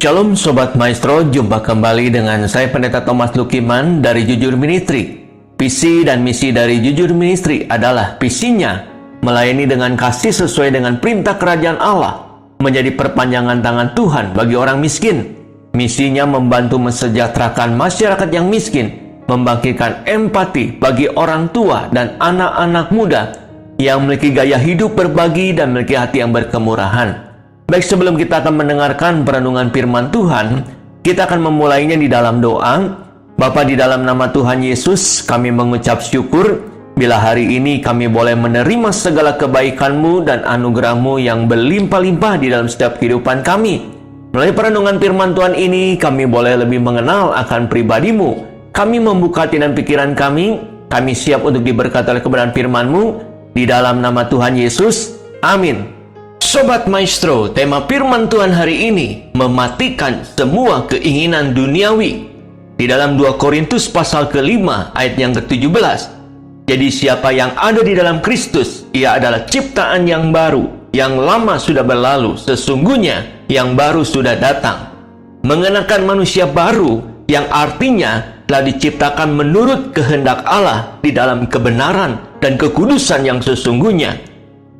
Shalom Sobat Maestro, jumpa kembali dengan saya Pendeta Thomas Lukiman dari Jujur Ministry. Visi dan misi dari Jujur Ministry adalah visinya melayani dengan kasih sesuai dengan perintah kerajaan Allah, menjadi perpanjangan tangan Tuhan bagi orang miskin. Misinya membantu mensejahterakan masyarakat yang miskin, membangkitkan empati bagi orang tua dan anak-anak muda yang memiliki gaya hidup berbagi dan memiliki hati yang berkemurahan. Baik, sebelum kita akan mendengarkan perenungan firman Tuhan, kita akan memulainya di dalam doa. Bapa, di dalam nama Tuhan Yesus, kami mengucap syukur bila hari ini kami boleh menerima segala kebaikan-Mu dan anugerah-Mu yang berlimpah-limpah di dalam setiap kehidupan kami. Melalui perenungan firman Tuhan ini, kami boleh lebih mengenal akan pribadi-Mu. Kami membuka hati dan pikiran kami siap untuk diberkati oleh kebenaran firman-Mu. Di dalam nama Tuhan Yesus, amin. Sobat Maestro, tema firman Tuhan hari ini mematikan semua keinginan duniawi. Di dalam 2 Korintus pasal ke-5 ayat yang ke-17. Jadi siapa yang ada di dalam Kristus, ia adalah ciptaan yang baru. Yang lama sudah berlalu, sesungguhnya yang baru sudah datang. Mengenakan manusia baru yang artinya telah diciptakan menurut kehendak Allah di dalam kebenaran dan kekudusan yang sesungguhnya.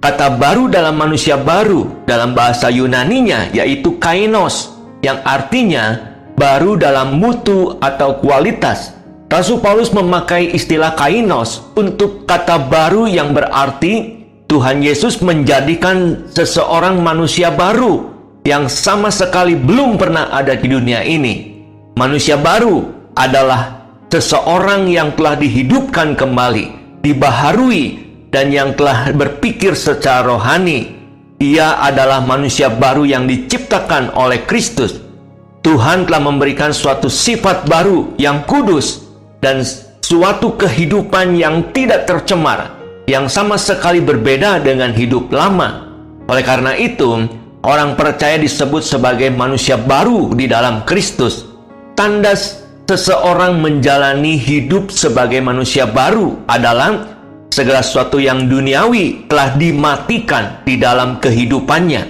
Kata baru dalam manusia baru dalam bahasa Yunaninya yaitu kainos, yang artinya baru dalam mutu atau kualitas. Rasul Paulus memakai istilah kainos untuk kata baru yang berarti Tuhan Yesus menjadikan seseorang manusia baru yang sama sekali belum pernah ada di dunia ini. Manusia baru adalah seseorang yang telah dihidupkan kembali, dibaharui, dan yang telah berpikir secara rohani. Ia adalah manusia baru yang diciptakan oleh Kristus. Tuhan telah memberikan suatu sifat baru yang kudus dan suatu kehidupan yang tidak tercemar, yang sama sekali berbeda dengan hidup lama. Oleh karena itu, orang percaya disebut sebagai manusia baru di dalam Kristus. Tanda seseorang menjalani hidup sebagai manusia baru adalah segala sesuatu yang duniawi telah dimatikan di dalam kehidupannya.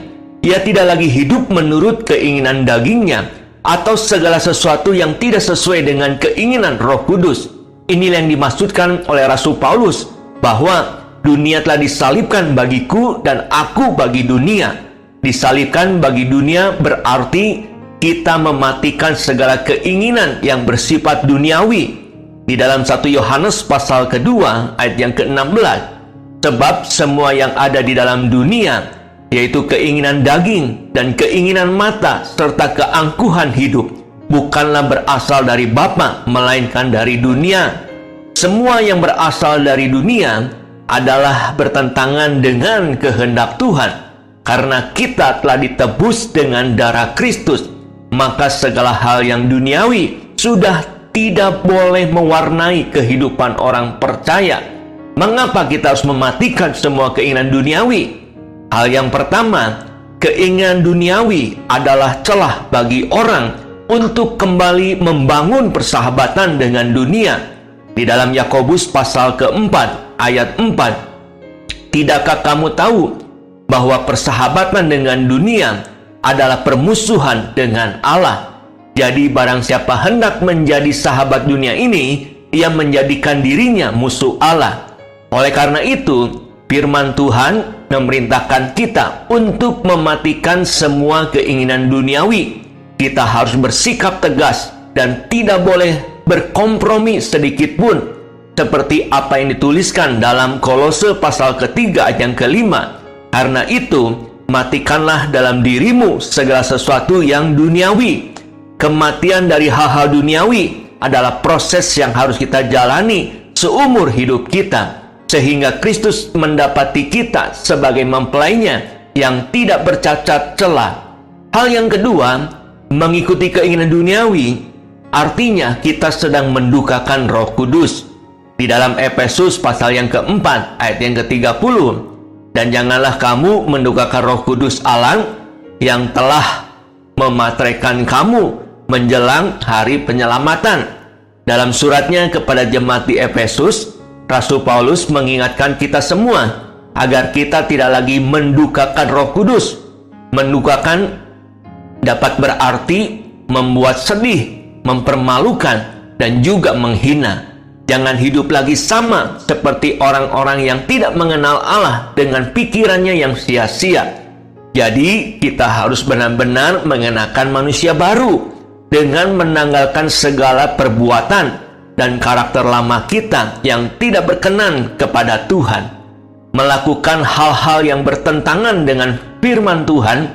Ia tidak lagi hidup menurut keinginan dagingnya atau segala sesuatu yang tidak sesuai dengan keinginan Roh Kudus. Inilah yang dimaksudkan oleh Rasul Paulus bahwa dunia telah disalibkan bagiku dan aku bagi dunia. Disalibkan bagi dunia berarti kita mematikan segala keinginan yang bersifat duniawi. Di dalam 1 Yohanes pasal kedua ayat yang ke-16, sebab semua yang ada di dalam dunia, yaitu keinginan daging dan keinginan mata serta keangkuhan hidup, bukanlah berasal dari Bapa, melainkan dari dunia. Semua yang berasal dari dunia adalah bertentangan dengan kehendak Tuhan. Karena kita telah ditebus dengan darah Kristus, maka segala hal yang duniawi sudah tidak boleh mewarnai kehidupan orang percaya. Mengapa kita harus mematikan semua keinginan duniawi? Hal yang pertama, keinginan duniawi adalah celah bagi orang untuk kembali membangun persahabatan dengan dunia. Di dalam Yakobus pasal ke-4 ayat 4, tidakkah kamu tahu bahwa persahabatan dengan dunia adalah permusuhan dengan Allah? Jadi barang siapa hendak menjadi sahabat dunia ini, ia menjadikan dirinya musuh Allah. Oleh karena itu, firman Tuhan memerintahkan kita untuk mematikan semua keinginan duniawi. Kita harus bersikap tegas dan tidak boleh berkompromi sedikit pun. Seperti apa yang dituliskan dalam Kolose pasal ketiga ayat yang kelima. Karena itu, matikanlah dalam dirimu segala sesuatu yang duniawi. Kematian dari hal-hal duniawi adalah proses yang harus kita jalani seumur hidup kita, sehingga Kristus mendapati kita sebagai mempelainya yang tidak bercacat celah. Hal yang kedua, mengikuti keinginan duniawi artinya kita sedang mendukakan Roh Kudus. Di dalam Efesus pasal yang keempat ayat yang ke-30, dan janganlah kamu mendukakan Roh Kudus Allah yang telah memateraikan kamu menjelang hari penyelamatan. Dalam suratnya kepada jemaat di Efesus, Rasul Paulus mengingatkan kita semua agar kita tidak lagi mendukakan Roh Kudus. Mendukakan dapat berarti membuat sedih, mempermalukan, dan juga menghina. Jangan hidup lagi sama seperti orang-orang yang tidak mengenal Allah dengan pikirannya yang sia-sia. Jadi, kita harus benar-benar mengenakan manusia baru dengan menanggalkan segala perbuatan dan karakter lama kita yang tidak berkenan kepada Tuhan. Melakukan hal-hal yang bertentangan dengan firman Tuhan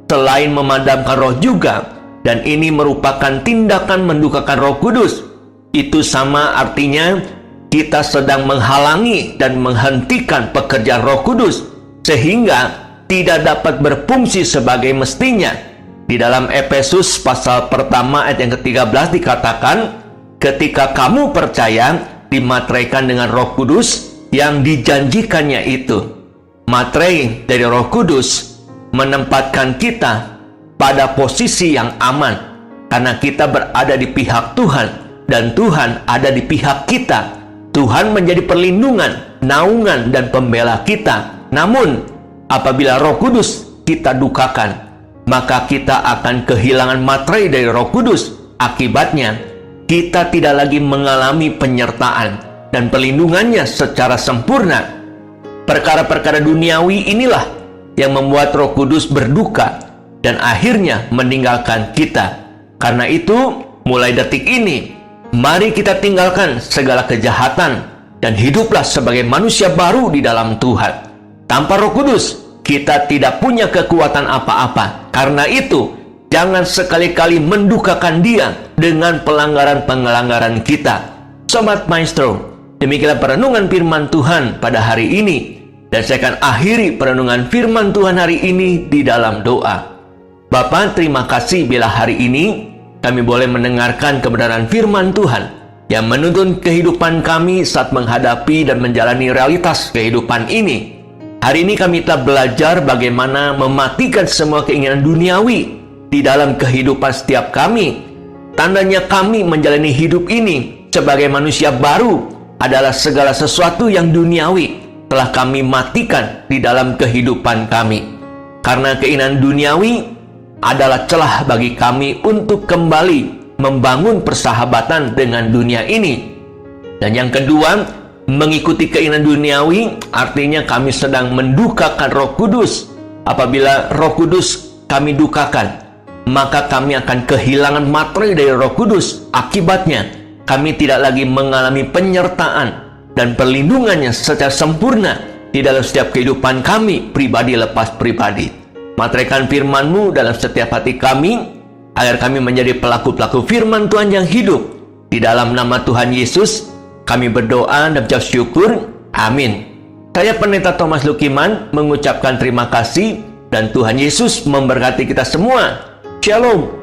selain memadamkan roh juga, dan ini merupakan tindakan mendukakan Roh Kudus. Itu sama artinya kita sedang menghalangi dan menghentikan pekerjaan Roh Kudus sehingga tidak dapat berfungsi sebagai mestinya. Di dalam Efesus pasal pertama ayat yang ke-13 dikatakan, ketika kamu percaya dimateraikan dengan Roh Kudus yang dijanjikannya itu. Materai dari Roh Kudus menempatkan kita pada posisi yang aman karena kita berada di pihak Tuhan dan Tuhan ada di pihak kita. Tuhan menjadi perlindungan, naungan, dan pembela kita. Namun, apabila Roh Kudus kita dukakan, maka kita akan kehilangan materai dari Roh Kudus. Akibatnya, kita tidak lagi mengalami penyertaan dan perlindungannya secara sempurna. Perkara-perkara duniawi inilah yang membuat Roh Kudus berduka dan akhirnya meninggalkan kita. Karena itu, mulai detik ini, mari kita tinggalkan segala kejahatan dan hiduplah sebagai manusia baru di dalam Tuhan. Tanpa Roh Kudus, kita tidak punya kekuatan apa-apa. Karena itu, jangan sekali-kali mendukakan Dia dengan pelanggaran-pelanggaran kita. Sobat Maestro, demikianlah perenungan firman Tuhan pada hari ini. Dan saya akan akhiri perenungan firman Tuhan hari ini di dalam doa. Bapa, terima kasih bila hari ini kami boleh mendengarkan kebenaran firman Tuhan yang menuntun kehidupan kami saat menghadapi dan menjalani realitas kehidupan ini. Hari ini kami telah belajar bagaimana mematikan semua keinginan duniawi di dalam kehidupan setiap kami. Tandanya kami menjalani hidup ini sebagai manusia baru adalah segala sesuatu yang duniawi telah kami matikan di dalam kehidupan kami. Karena keinginan duniawi adalah celah bagi kami untuk kembali membangun persahabatan dengan dunia ini. Dan yang kedua, mengikuti keinginan duniawi artinya kami sedang mendukakan Roh Kudus. Apabila Roh Kudus kami dukakan, maka kami akan kehilangan materai dari Roh Kudus. Akibatnya, kami tidak lagi mengalami penyertaan dan perlindungannya secara sempurna di dalam setiap kehidupan kami, pribadi lepas pribadi. Materaikan firman-Mu dalam setiap hati kami, agar kami menjadi pelaku-pelaku firman Tuhan yang hidup. Di dalam nama Tuhan Yesus, kami berdoa dan ucap syukur. Amin. Saya Pendeta Thomas Lukiman mengucapkan terima kasih dan Tuhan Yesus memberkati kita semua. Shalom.